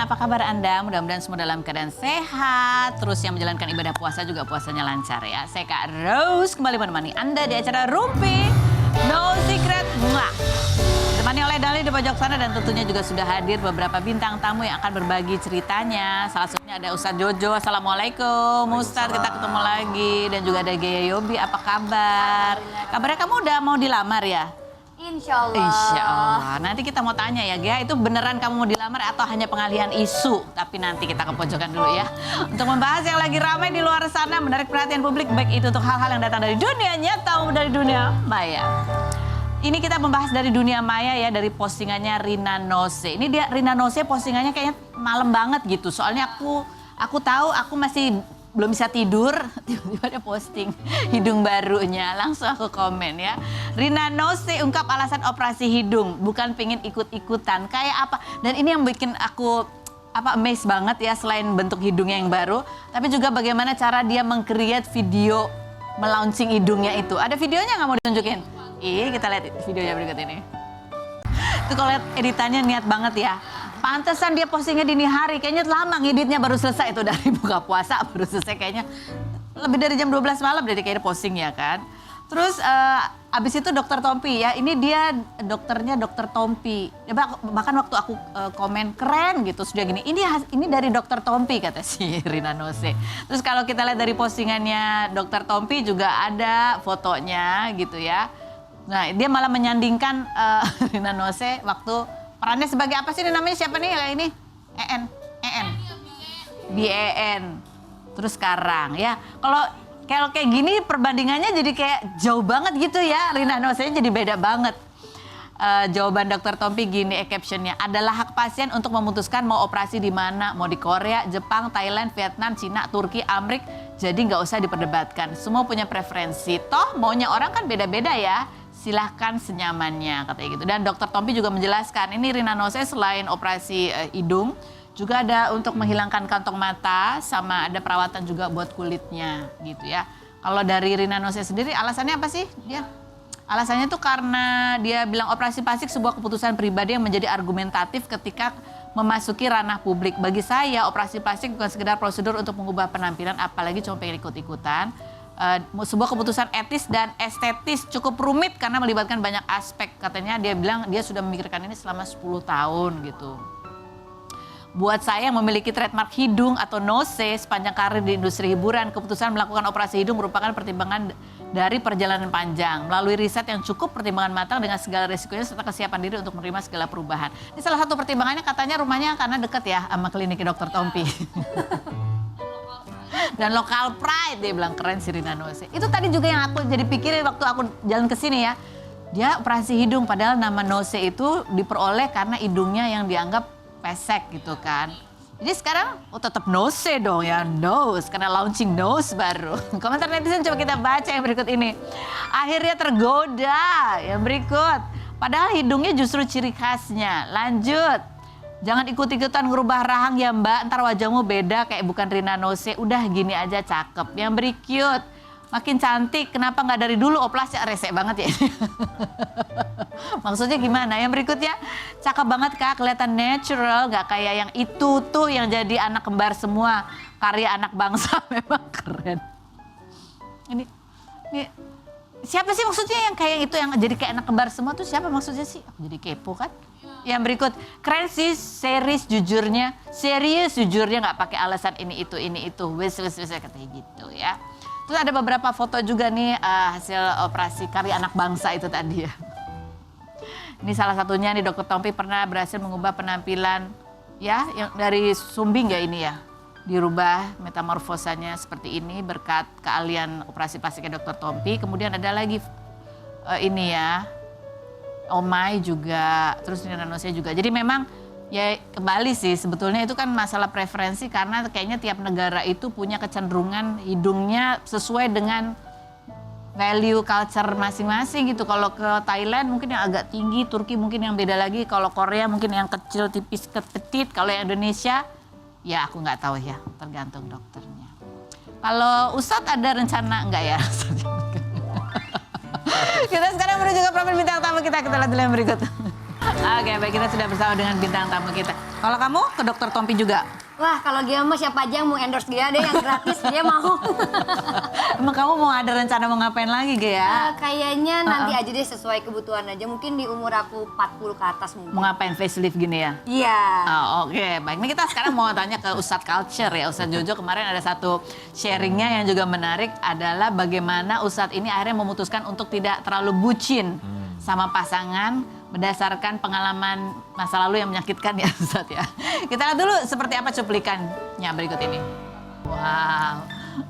apa kabar Anda? Mudah-mudahan semua dalam keadaan sehat. Terus yang menjalankan ibadah puasa juga puasanya lancar ya. Saya Kak Rose kembali menemani Anda di acara Rumpi No Secret. Ditemani oleh Dali di pojok sana dan tentunya juga sudah hadir beberapa bintang tamu yang akan berbagi ceritanya. Salah satunya ada Ustadz Jojo. Assalamualaikum Ustadz, kita ketemu lagi. Dan juga ada Gaya Yobi, apa kabar? Kabarnya kamu udah mau dilamar ya? Insya Allah. Insya Allah. Nanti kita mau tanya ya, Gia, itu beneran kamu mau dilamar atau hanya pengalihan isu? Tapi nanti kita ke pojokan dulu ya. Untuk membahas yang lagi ramai di luar sana, menarik perhatian publik, baik itu untuk hal-hal yang datang dari dunia nyata maupun dari dunia maya. Ini kita membahas dari dunia maya ya, dari postingannya Rina Nose. Ini dia Rina Nose postingannya kayaknya malam banget gitu. Soalnya aku tahu aku masih belum bisa tidur, tiba-tiba dia posting hidung barunya. Langsung aku komen ya. Rina Nose ungkap alasan operasi hidung, bukan pengen ikut-ikutan. Kayak apa? Dan ini yang bikin aku amazed banget ya, selain bentuk hidungnya yang baru, tapi juga bagaimana cara dia meng-create video melaunching hidungnya itu. Ada videonya nggak mau ditunjukin? Kita lihat videonya berikut ini. Itu kalau lihat editannya niat banget ya. Pantesan dia postingnya dini hari, kayaknya lama ngeditnya baru selesai itu dari buka puasa baru selesai kayaknya lebih dari jam 12 malam dari kayaknya posting ya kan. Terus abis itu Dokter Tompi ya, ini dia dokternya Dokter Tompi. Ya, bahkan waktu aku komen keren gitu sudah gini, ini dari Dokter Tompi kata si Rina Nose. Terus kalau kita lihat dari postingannya Dokter Tompi juga ada fotonya gitu ya. Nah dia malah menyandingkan Rina Nose waktu perannya sebagai apa sih, ini namanya siapa nih kayak ini? BEN. Terus sekarang ya, kalau kayak gini perbandingannya jadi kayak jauh banget gitu ya. Rina Nose-nya jadi beda banget. Jawaban Dokter Tompi gini captionnya, adalah hak pasien untuk memutuskan mau operasi di mana, mau di Korea, Jepang, Thailand, Vietnam, Cina, Turki, Amrik. Jadi nggak usah diperdebatkan. Semua punya preferensi. Toh maunya orang kan beda-beda ya. Silahkan senyamannya katanya gitu. Dan Dokter Tompi juga menjelaskan ini Rina Nose selain operasi hidung juga ada untuk menghilangkan kantong mata sama ada perawatan juga buat kulitnya gitu ya. Kalau dari Rina Nose sendiri alasannya apa sih dia? Alasannya tuh karena dia bilang operasi plastik sebuah keputusan pribadi yang menjadi argumentatif ketika memasuki ranah publik. Bagi saya operasi plastik bukan sekedar prosedur untuk mengubah penampilan, apalagi cuma pengen ikut-ikutan. Sebuah keputusan etis dan estetis cukup rumit karena melibatkan banyak aspek. Katanya dia bilang dia sudah memikirkan ini selama 10 tahun gitu. Buat saya yang memiliki trademark hidung atau nose sepanjang karir di industri hiburan, keputusan melakukan operasi hidung merupakan pertimbangan dari perjalanan panjang. Melalui riset yang cukup, pertimbangan matang dengan segala risikonya serta kesiapan diri untuk menerima segala perubahan. Ini salah satu pertimbangannya katanya rumahnya karena dekat ya sama klinik Dokter Tompi. Dan lokal pride, dia bilang keren si Rina Nose. Itu tadi juga yang aku jadi pikirin waktu aku jalan ke sini ya. Dia operasi hidung padahal nama Nose itu diperoleh karena hidungnya yang dianggap pesek gitu kan. Jadi sekarang tetap Nose dong ya, nose karena launching nose baru. Komentar netizen coba kita baca yang berikut ini. Akhirnya tergoda yang berikut. Padahal hidungnya justru ciri khasnya. Lanjut. Jangan ikut-ikutan ngerubah rahang ya Mbak, ntar wajahmu beda kayak bukan Rina Nose. Udah gini aja cakep. Yang berikut, makin cantik, kenapa nggak dari dulu operasi? Resek banget ya. Maksudnya gimana? Yang berikutnya, cakep banget Kak, kelihatan natural, nggak kayak yang itu tuh yang jadi anak kembar semua. Karya anak bangsa memang keren. Ini siapa sih maksudnya yang kayak itu yang jadi kayak anak kembar semua tuh siapa maksudnya sih? Aku jadi kepo kan. Yang berikut, keren sih serius jujurnya nggak pakai alasan ini itu, wes katanya gitu ya. Terus ada beberapa foto juga nih hasil operasi karya anak bangsa itu tadi ya. Ini salah satunya nih Dokter Tompi pernah berhasil mengubah penampilan ya yang dari sumbing ya ini ya. Dirubah metamorfosanya seperti ini berkat keahlian operasi plastiknya Dokter Tompi. Kemudian ada lagi ini ya. Omai juga, terus Rina Nose juga. Jadi memang ya kembali sih sebetulnya itu kan masalah preferensi karena kayaknya tiap negara itu punya kecenderungan hidungnya sesuai dengan value culture masing-masing gitu. Kalau ke Thailand mungkin yang agak tinggi, Turki mungkin yang beda lagi. Kalau Korea mungkin yang kecil, tipis, petit. Kalau yang Indonesia ya aku nggak tahu ya, tergantung dokternya. Kalau Ustadz ada rencana enggak ya? Kita sekarang menuju ke profil bintang tamu kita lihat dulu yang berikut. Oke, baik, kita sudah bersama dengan bintang tamu kita. Kalau kamu ke dokter Tompi juga? Wah, kalau dia mah siapa aja yang mau endorse dia deh yang gratis dia mau. Emang kamu mau ada rencana mau ngapain lagi, Gea? Kayaknya nanti aja deh sesuai kebutuhan aja. Mungkin di umur aku 40 ke atas mungkin. Mau ngapain facelift gini ya? Iya. Oh, oke. Baik, ini kita sekarang mau tanya ke Ustadz Culture ya. Ustadz Jojo kemarin ada satu sharingnya yang juga menarik adalah bagaimana Ustadz ini akhirnya memutuskan untuk tidak terlalu bucin sama pasangan berdasarkan pengalaman masa lalu yang menyakitkan ya Ustadz ya. Kita lihat dulu seperti apa cuplikannya berikut ini. Wow,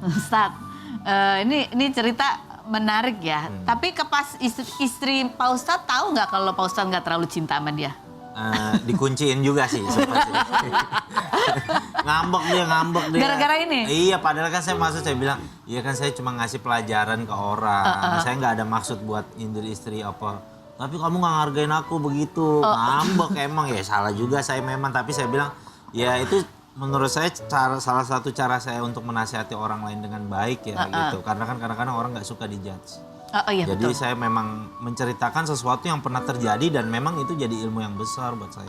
Ustadz, ini cerita menarik ya. Tapi pas istri Pak Ustadz tahu nggak kalau Pak Ustadz nggak terlalu cinta sama dia? Dikunciin juga sih sempat sih. ngambek dia. Gara-gara ini? Iya, padahal kan saya bilang, iya kan saya cuma ngasih pelajaran ke orang. Saya nggak ada maksud buat nyindir istri apa. Tapi kamu nggak ngargain aku begitu. Ngambek emang ya salah juga saya memang. Tapi saya bilang, ya itu menurut saya salah satu cara saya untuk menasihati orang lain dengan baik ya gitu. Karena kan kadang-kadang orang nggak suka dijudge. Iya, jadi betul. saya memang menceritakan sesuatu yang pernah terjadi dan memang itu jadi ilmu yang besar buat saya.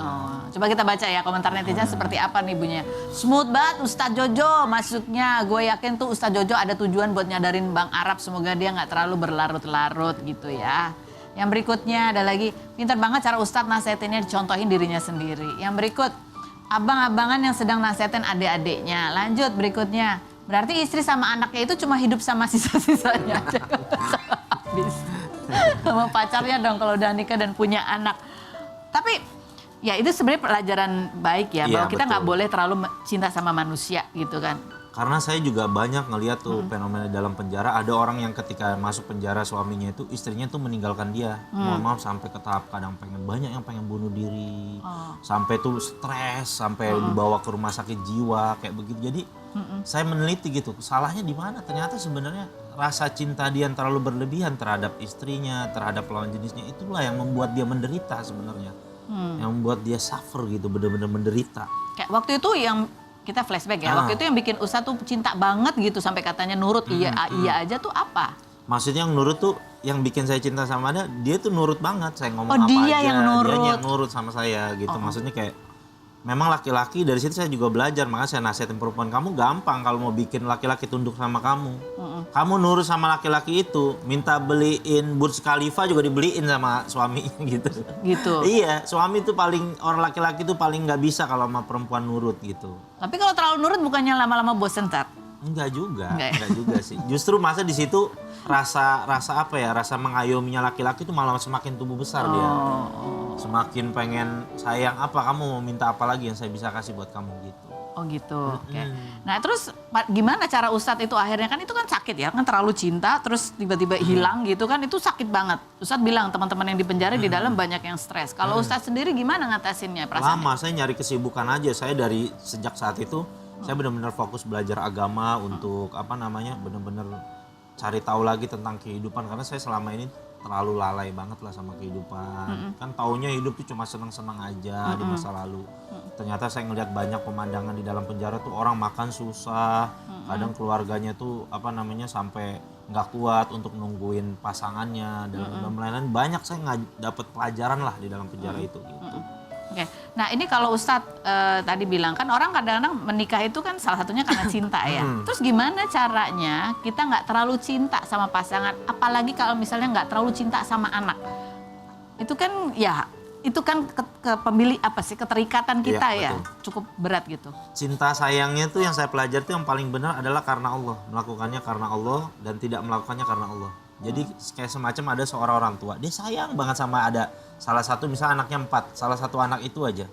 Coba kita baca ya komentar netizen seperti apa nih bunyinya. Smooth banget Ustadz Jojo masuknya. Gue yakin tuh Ustadz Jojo ada tujuan buat nyadarin Bang Arab. Semoga dia nggak terlalu berlarut-larut gitu ya. Yang berikutnya ada lagi, pintar banget cara Ustadz nasihatinnya dicontohin dirinya sendiri. Yang berikut, abang-abangan yang sedang nasihatin adik-adiknya. Lanjut berikutnya, berarti istri sama anaknya itu cuma hidup sama sisa-sisanya aja. Habis. Sama pacarnya dong kalau udah nikah dan punya anak. Tapi ya itu sebenarnya pelajaran baik ya, bahwa kita nggak boleh terlalu cinta sama manusia gitu kan. Karena saya juga banyak ngeliat tuh fenomena dalam penjara. Ada orang yang ketika masuk penjara suaminya itu istrinya tuh meninggalkan dia. Mohon maaf sampai ke tahap kadang banyak yang pengen bunuh diri. Sampai tuh stres, sampai dibawa ke rumah sakit jiwa kayak begitu. Jadi saya meneliti gitu, salahnya di mana? Ternyata sebenarnya rasa cinta dia yang terlalu berlebihan terhadap istrinya, terhadap lawan jenisnya itulah yang membuat dia menderita sebenarnya. Yang membuat dia suffer gitu, benar-benar menderita. Kayak waktu itu yang kita flashback ya, waktu itu yang bikin Ustadz tuh cinta banget gitu sampai katanya nurut iya aja tuh apa? Maksudnya yang nurut tuh yang bikin saya cinta sama dia tuh nurut banget. Saya ngomong apa dia aja, yang nurut. dia yang nurut sama saya gitu. Maksudnya kayak memang laki-laki dari situ saya juga belajar. Makanya saya nasihatin perempuan, kamu gampang kalau mau bikin laki-laki tunduk sama kamu. Kamu nurut sama laki-laki itu, minta beliin Burj Khalifa juga dibeliin sama suaminya gitu. Gitu. Iya, suami itu orang laki-laki itu paling nggak bisa kalau sama perempuan nurut gitu. Tapi kalau terlalu nurut bukannya lama-lama bosen Tat? Enggak juga, Enggak ya? enggak juga sih. Justru masa di situ rasa apa ya, rasa mengayominya laki-laki itu malah semakin tumbuh besar dia. Semakin pengen sayang apa, kamu mau minta apa lagi yang saya bisa kasih buat kamu gitu. Oh gitu, oke. Nah terus gimana cara Ustadz itu akhirnya, kan itu kan sakit ya, kan terlalu cinta terus tiba-tiba hilang gitu kan, itu sakit banget. Ustadz bilang teman-teman yang di penjara di dalam banyak yang stres. Kalau Ustadz sendiri gimana ngatasinnya perasaannya? Lama, saya nyari kesibukan aja. Saya dari sejak saat itu, saya benar-benar fokus belajar agama untuk benar-benar cari tahu lagi tentang kehidupan. Karena saya selama ini terlalu lalai banget lah sama kehidupan. Kan taunya hidup tuh cuma senang-senang aja di masa lalu. Ternyata saya ngelihat banyak pemandangan di dalam penjara tuh orang makan susah. Kadang keluarganya tuh sampai nggak kuat untuk nungguin pasangannya. Dan lain-lain banyak saya nggak dapat pelajaran lah di dalam penjara itu gitu. Oke, nah ini kalau Ustadz tadi bilang kan orang kadang-kadang menikah itu kan salah satunya karena cinta ya. Terus gimana caranya kita nggak terlalu cinta sama pasangan, apalagi kalau misalnya nggak terlalu cinta sama anak. Itu kan ya, itu kan keterikatan kita ya, cukup berat gitu. Cinta sayangnya tuh yang saya pelajari tuh yang paling benar adalah karena Allah. Melakukannya karena Allah dan tidak melakukannya karena Allah. Jadi kayak semacam ada seorang orang tua, dia sayang banget sama ada salah satu, misalnya anaknya 4, salah satu anak itu aja.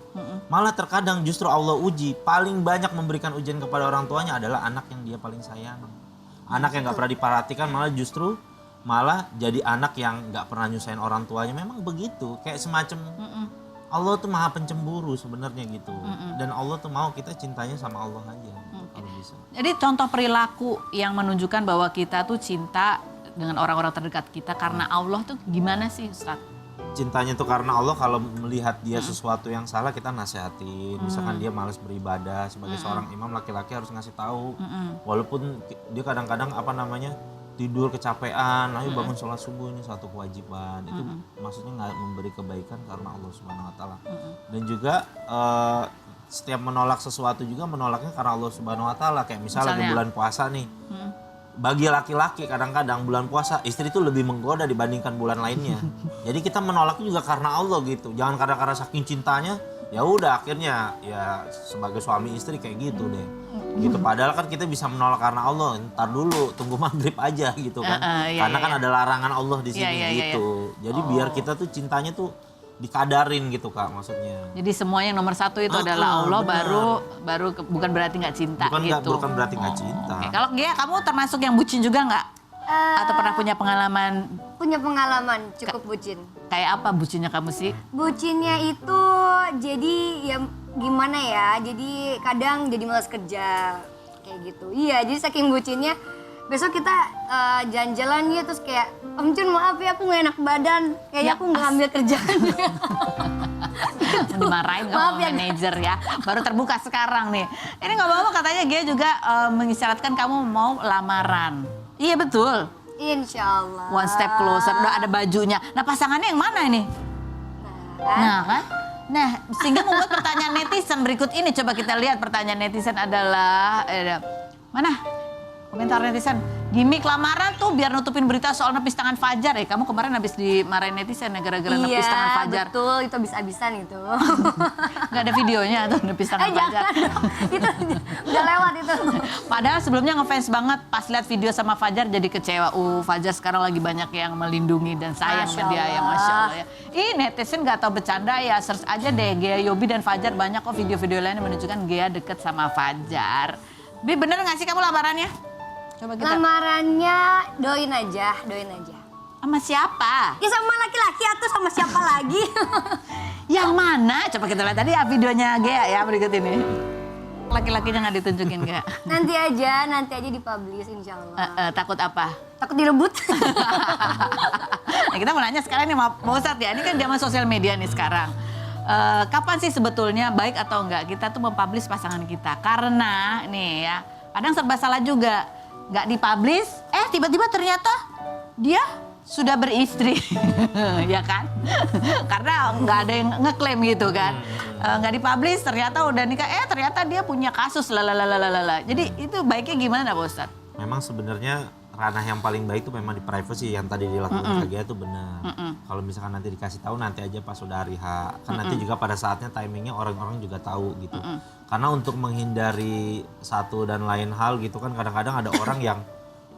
Malah terkadang justru Allah uji, paling banyak memberikan ujian kepada orang tuanya adalah anak yang dia paling sayang. Anak yang gak pernah diperhatikan malah jadi anak yang gak pernah nyusahin orang tuanya. Memang begitu, kayak semacam Allah tuh maha pencemburu sebenarnya gitu. Dan Allah tuh mau kita cintanya sama Allah aja kalau bisa. Jadi contoh perilaku yang menunjukkan bahwa kita tuh cinta dengan orang-orang terdekat kita karena Allah tuh gimana sih Ustaz? Cintanya tuh karena Allah, kalau melihat dia sesuatu yang salah kita nasihatin. Misalkan dia malas beribadah, sebagai seorang imam laki-laki harus ngasih tahu. Walaupun dia kadang-kadang tidur kecapean, ayo bangun sholat subuh, ini satu kewajiban. Itu maksudnya nggak memberi kebaikan karena Allah Subhanahu Wa Taala. Dan juga setiap menolak sesuatu juga menolaknya karena Allah Subhanahu Wa Taala. Kayak misalnya di bulan puasa nih, bagi laki-laki kadang-kadang bulan puasa istri itu lebih menggoda dibandingkan bulan lainnya. Jadi kita menolaknya juga karena Allah gitu. Jangan karena saking cintanya, ya udah akhirnya ya sebagai suami istri kayak gitu deh. Gitu padahal kan kita bisa menolak karena Allah. Ntar dulu tunggu maghrib aja gitu kan. Karena kan ada larangan Allah di sini gitu. Jadi biar kita tuh cintanya tuh dikadarin gitu Kak maksudnya. Jadi semua yang nomor satu itu adalah Allah, baru bukan berarti nggak cinta gitu. Bukan berarti nggak cinta. Oke. Kalau Gea, kamu termasuk yang bucin juga nggak? Atau pernah punya pengalaman? Punya pengalaman cukup bucin. Kayak apa bucinnya kamu sih? Bucinnya itu jadi ya gimana ya, jadi kadang jadi malas kerja kayak gitu. Iya, jadi saking bucinnya besok kita jalan-jalan ya terus kayak Om Cun maaf ya aku gak enak badan, kayaknya aku gak ambil kerjaan. Dimarahin Maaf sama ya, manajer ya. Baru terbuka sekarang nih. Ini ngomong-ngomong katanya Gea juga mengisyaratkan kamu mau lamaran. Iya betul. Insya Allah. One step closer, udah ada bajunya. Nah pasangannya yang mana ini? Nah kan? Nah sehingga membuat pertanyaan netizen berikut ini. Coba kita lihat pertanyaan netizen adalah, mana? Komentar netizen, gimmick lamaran tuh biar nutupin berita soal nepis tangan Fajar ya. Kamu kemarin habis dimarahin netizen ya gara-gara nepis tangan Fajar. Iya betul, itu habis-habisan itu. Gak ada videonya tuh nepis tangan Fajar. Itu udah lewat itu. Padahal sebelumnya ngefans banget pas lihat video sama Fajar jadi kecewa. Fajar sekarang lagi banyak yang melindungi dan sayang sama dia ya, Masya Allah ya. Ih netizen gak tau bercanda ya, search aja deh Gea Yobi dan Fajar, banyak kok video-video lain yang menunjukkan Gea deket sama Fajar. Bi bener gak sih kamu lamarannya? Coba kita. Lamarannya doain aja. Sama siapa? Ya sama laki-laki atau sama siapa lagi? Yang mana? Coba kita lihat tadi ya videonya Gea ya berikut ini. Laki-lakinya nggak ditunjukin Gea. Nanti aja dipublish insya Allah. Takut apa? Takut direbut. Nah, kita mau nanya sekarang nih Pak Ustadz ya, ini kan zaman sosial media nih sekarang. Kapan sih sebetulnya baik atau enggak kita tuh mempublish pasangan kita? Karena nih ya, kadang serba salah juga. Nggak dipublish, tiba-tiba ternyata dia sudah beristri, ya kan? Karena nggak ada yang ngeklaim gitu kan. Nggak dipublish, ternyata udah nikah, ternyata dia punya kasus, lalalala. Jadi itu baiknya gimana Pak Ustadz? Memang sebenarnya ranah yang paling baik itu memang di privacy yang tadi dilakukan Kak itu benar. Kalau misalkan nanti dikasih tahu nanti aja pas udah hari H. Kan nanti juga pada saatnya timingnya orang-orang juga tahu gitu. Karena untuk menghindari satu dan lain hal gitu kan kadang-kadang ada orang yang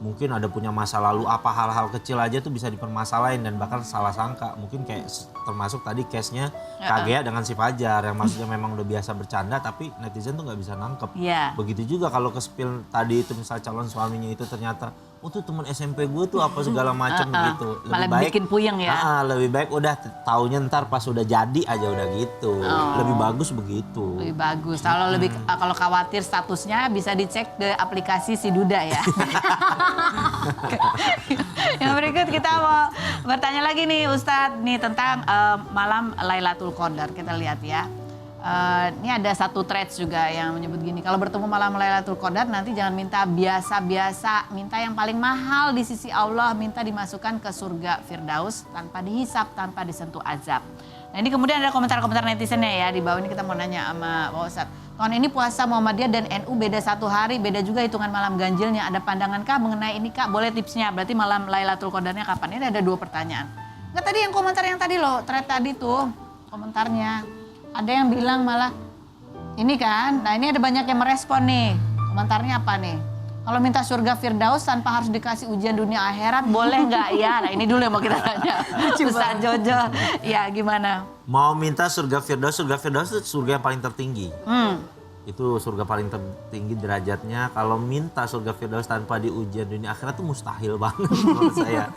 mungkin ada punya masa lalu apa hal-hal kecil aja tuh bisa dipermasalahin dan bahkan salah sangka. Mungkin kayak termasuk tadi case-nya Kak Gea dengan si Fajar yang maksudnya memang udah biasa bercanda tapi netizen tuh nggak bisa nangkep. Begitu juga kalau ke spill tadi itu misal calon suaminya itu ternyata tuh teman SMP gue tuh apa segala macam gitu. Lebih malah baik bikin puyeng ya. Lebih baik udah taunya ntar pas udah jadi aja udah gitu. Lebih bagus begitu. Lebih bagus. Kalau khawatir statusnya bisa dicek ke aplikasi si Duda ya. Yang berikut kita mau bertanya lagi nih Ustadz nih tentang malam Lailatul Qadar. Kita lihat ya. Ini ada satu threads juga yang menyebut gini, kalau bertemu malam Lailatul Qadar nanti jangan minta biasa-biasa, minta yang paling mahal di sisi Allah, minta dimasukkan ke surga Firdaus tanpa dihisap, tanpa disentuh azab. Nah ini kemudian ada komentar-komentar netizennya ya, di bawah ini kita mau nanya sama Pak Ustadz. Tahun ini puasa Muhammadiyah dan NU beda satu hari, beda juga hitungan malam ganjilnya. Ada pandangan Kak mengenai ini Kak? Boleh tipsnya, berarti malam Lailatul Qadarnya kapan? Ini ada 2 pertanyaan. Nggak tadi yang komentar yang tadi loh, thread tadi tuh komentarnya. Ada yang bilang malah, ini kan, nah ini ada banyak yang merespon nih. Komentarnya apa nih? Kalau minta surga Firdaus tanpa harus dikasih ujian dunia akhirat, boleh nggak ya? Nah ini dulu yang mau kita tanya. Ustaz Jojo, ya gimana? Mau minta surga Firdaus itu surga yang paling tertinggi. Itu surga paling tertinggi derajatnya. Kalau minta surga Firdaus tanpa diujian dunia akhirat tuh mustahil banget menurut saya.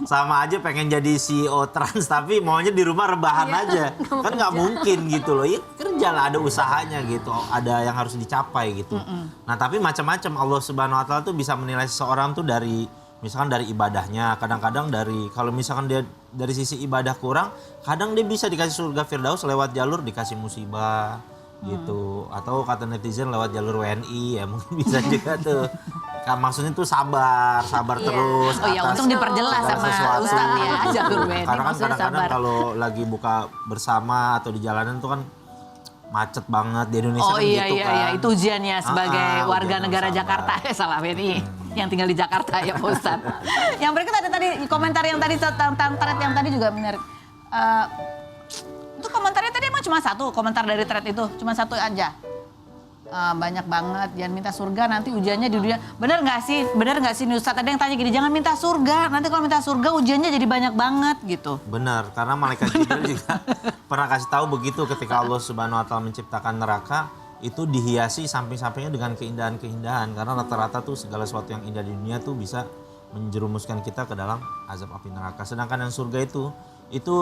Sama aja pengen jadi CEO Trans tapi maunya di rumah rebahan aja. Kan nggak mungkin gitu loh. Ya kerja lah, ada usahanya gitu. Ada yang harus dicapai gitu. Nah tapi macam-macam Allah Subhanahu Wa Taala tuh bisa menilai seseorang tuh dari misalkan dari ibadahnya. Kadang-kadang dari kalau misalkan dia dari sisi ibadah kurang, kadang dia bisa dikasih surga Firdaus lewat jalur dikasih musibah gitu. Atau kata netizen lewat jalur WNI ya mungkin bisa juga tuh. Maksudnya tuh sabar Iya. terus. Oh ya, atas untung diperjelas segala sama sesuatu. Ustadz ya, jalur WNI Karena kan maksudnya kadang-kadang sabar. kalau lagi buka bersama atau di jalanan tuh kan macet banget di Indonesia Oh kan iya gitu iya kan. iya, itu ujiannya sebagai warga ujian negara sabar. Jakarta. Salah WNI yang tinggal di Jakarta ya Pak Ustadz. Yang berikut ada tadi komentar yang tadi tentang thread yang tadi juga menarik. Itu komentarnya tadi emang cuma satu, komentar dari thread itu cuma satu aja. Banyak banget, jangan minta surga nanti ujiannya di dunia. Bener nggak sih nih Ustadz? Ada yang tanya gini, jangan minta surga, nanti kalau minta surga ujiannya jadi banyak banget gitu. Benar, karena malaikat Jibril juga pernah kasih tahu begitu ketika Allah Subhanahu wa taala menciptakan neraka itu dihiasi samping-sampingnya dengan keindahan-keindahan karena rata-rata tuh segala sesuatu yang indah di dunia tuh bisa menjerumuskan kita ke dalam azab api neraka. Sedangkan yang surga itu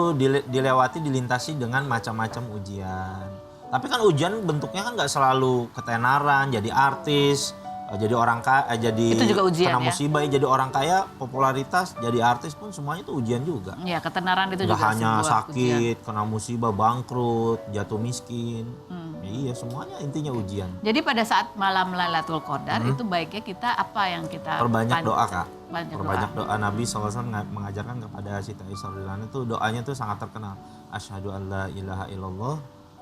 dilewati dilintasi dengan macam-macam ujian. Tapi kan ujian bentuknya kan nggak selalu ketenaran, jadi artis, jadi orang kaya, jadi Itu juga ujian, kena ya? musibah, jadi orang kaya, popularitas, jadi artis pun semuanya itu ujian juga. Ya ketenaran itu Nggak juga hanya sebuah sakit, ujian. kena musibah, bangkrut, jatuh miskin. Ya iya, semuanya intinya ujian. Jadi pada saat malam Lailatul Qadar itu baiknya kita apa yang kita Perbanyak doa, Kak. Banyak doa. Nabi SAW mengajarkan kepada Siti Aisyah radhiyallahu anha itu doanya tuh sangat terkenal. Asyhadu an la ilaha illallah,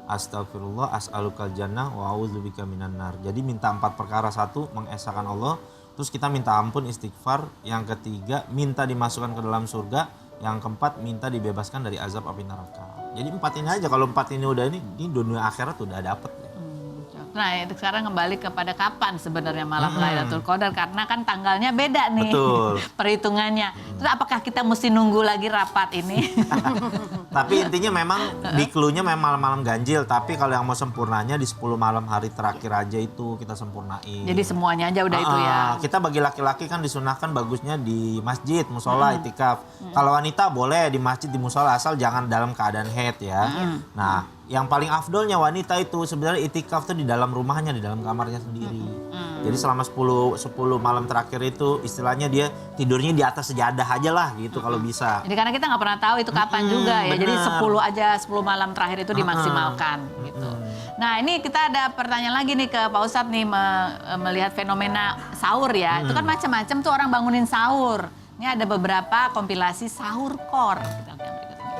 astagfirullah, as'alukal jannah, wa a'udzubika minan nar. Jadi minta 4 perkara. 1, mengesahkan Allah. Terus kita minta ampun, istighfar. Yang ketiga, minta dimasukkan ke dalam surga. Yang keempat, minta dibebaskan dari azab api neraka. Jadi 4 ini aja. Kalau 4 ini udah ini dunia akhirat udah dapet. Nah itu sekarang kembali kepada kapan sebenarnya malam Lailatul Qadar karena kan tanggalnya beda nih. Betul. Perhitungannya. Terus apakah kita mesti nunggu lagi rapat ini? Tapi intinya memang di clue-nya memang malam-malam ganjil. Tapi kalau yang mau sempurnanya di 10 malam hari terakhir aja itu kita sempurnain. Jadi semuanya aja udah itu ya. Kita bagi laki-laki kan disunahkan bagusnya di masjid, musola, itikaf. Kalau wanita boleh di masjid, di musola asal jangan dalam keadaan haid ya. Nah, yang paling afdolnya wanita itu sebenarnya itikaf tuh di dalam rumahnya, di dalam kamarnya sendiri. Jadi selama 10 malam terakhir itu istilahnya dia tidurnya di atas sejadah aja lah gitu kalau bisa. Jadi karena kita nggak pernah tahu itu kapan juga ya. Jadi bener. 10 aja 10 malam terakhir itu dimaksimalkan gitu. Nah ini kita ada pertanyaan lagi nih ke Pak Ustadz nih melihat fenomena sahur ya. Itu kan macam-macam tuh orang bangunin sahur. Ini ada beberapa kompilasi sahur core. Kita lihat yang berikut ini.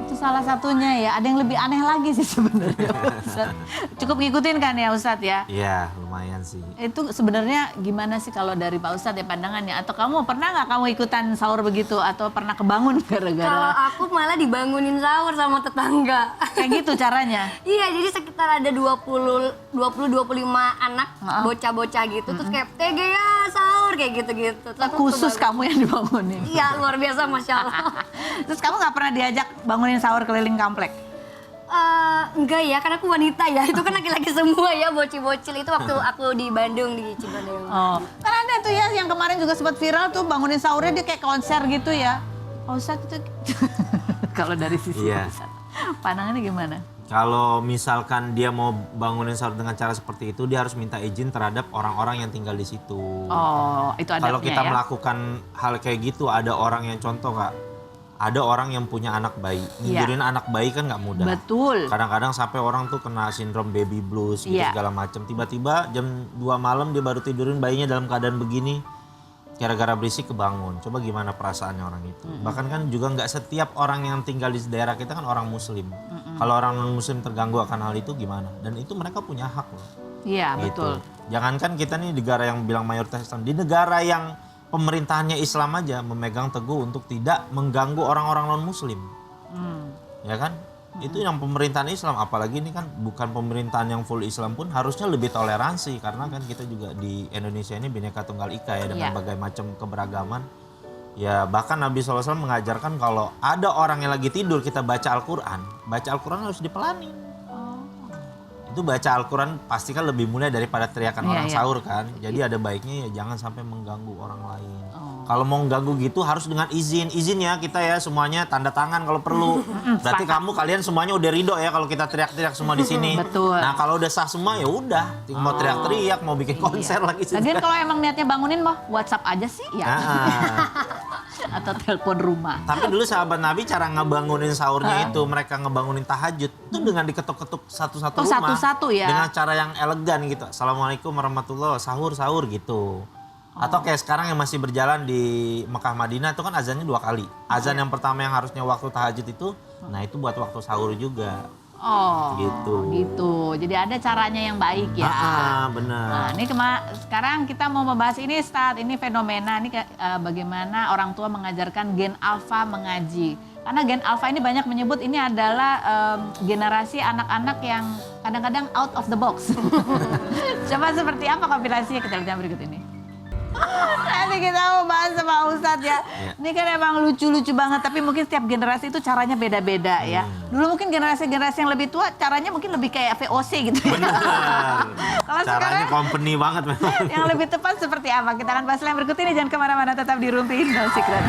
Itu salah satunya ya. Ada yang lebih aneh lagi sih sebenarnya Pak Ustadz. Cukup ngikutin kan ya Ustadz ya? Iya, lumayan sih. Itu sebenarnya gimana sih kalau dari Pak Ustadz ya pandangannya? Atau kamu pernah nggak kamu ikutan sahur begitu? Atau pernah kebangun Kalau gara-gara? aku malah dibangunin sahur sama tetangga. Kayak gitu caranya? Iya, jadi sekitar ada 20-25 anak bocah-bocah gitu. Terus kayak TG ya sahur kayak gitu-gitu. Terus aku Khusus kamu yang dibangunin? Iya, luar biasa Masya Allah. Terus kamu nggak pernah diajak bangunin sahur keliling komplek? Enggak ya, karena aku wanita ya. Itu kan laki-laki semua ya, bocil-bocil. Itu waktu aku di Bandung, di Cibandeung. Oh, kan ada tuh ya yang kemarin juga sempat viral tuh bangunin sahurnya dia kayak konser gitu ya. Pak Ustadz itu kalau dari sisi Iya. Pak Ustadz, pandangannya gimana? Kalau misalkan dia mau bangunin sahur dengan cara seperti itu, dia harus minta izin terhadap orang-orang yang tinggal di situ. Oh, itu adabnya Kalau kita ya? melakukan hal kayak gitu, ada orang yang contoh Kak, ada orang yang punya anak bayi. Tidurin anak bayi kan nggak mudah. Betul. Kadang-kadang sampai orang tuh kena sindrom baby blues gitu Iya. segala macam. Tiba-tiba jam 2 malam dia baru tidurin bayinya dalam keadaan begini. Gara-gara berisik kebangun. Coba gimana perasaannya orang itu. Bahkan kan juga nggak setiap orang yang tinggal di daerah kita kan orang muslim. Kalau orang non muslim terganggu akan hal itu gimana? Dan itu mereka punya hak loh. Iya, Gitu. betul. Jangankan kita nih negara yang bilang mayoritas Islam, di negara yang pemerintahannya Islam aja memegang teguh untuk tidak mengganggu orang-orang non muslim. Ya kan? Itu yang pemerintahan Islam, apalagi ini kan bukan pemerintahan yang full Islam pun harusnya lebih toleransi karena kan kita juga di Indonesia ini Bhinneka Tunggal Ika ya dengan Iya. berbagai macam keberagaman. Ya bahkan Nabi SAW mengajarkan kalau ada orang yang lagi tidur kita baca Al-Quran harus dipelanin. Itu baca Al-Quran pasti kan lebih mulia daripada teriakan Iya, orang iya. sahur kan. Jadi ada baiknya ya jangan sampai mengganggu orang lain. Kalau mau mengganggu gitu harus dengan izin ya kita ya semuanya tanda tangan kalau perlu. Berarti kalian semuanya udah ridho ya kalau kita teriak-teriak semua di sini. Betul. Nah kalau udah sah semua ya udah. Tinggal mau teriak-teriak mau bikin konser lagi. Lagian kalau emang niatnya bangunin mah WhatsApp aja sih ya. Nah, Atau telepon rumah. tapi dulu sahabat Nabi cara ngebangunin sahurnya itu mereka ngebangunin tahajud itu dengan diketuk-ketuk satu-satu Oh, rumah. satu-satu ya? Dengan cara yang elegan gitu. Assalamualaikum warahmatullahi wabarakatuh, sahur gitu. Atau kayak sekarang yang masih berjalan di Mekah Madinah itu kan azannya 2 kali. Azan yang pertama yang harusnya waktu tahajud itu, nah itu buat waktu sahur juga. Oh, Gitu. gitu. Jadi ada caranya yang baik ya. Benar. Nah, ini sekarang kita mau membahas ini, Ustadz. Ini fenomena, ini bagaimana orang tua mengajarkan gen alfa mengaji. Karena gen alfa ini banyak menyebut ini adalah generasi anak-anak yang kadang-kadang out of the box. Coba seperti apa kompilasinya, kita lihat yang berikut ini. Nanti kita mau bahas sama Ustadz ya. Ini kan emang lucu-lucu banget, tapi mungkin setiap generasi itu caranya beda-beda ya. Dulu mungkin generasi-generasi yang lebih tua caranya mungkin lebih kayak VOC gitu ya. Benar. Kalau Caranya sekarang company banget memang. yang lebih tepat seperti apa? Kita akan bahas yang berikut ini, jangan kemana-mana, tetap di Rumpi No Secret.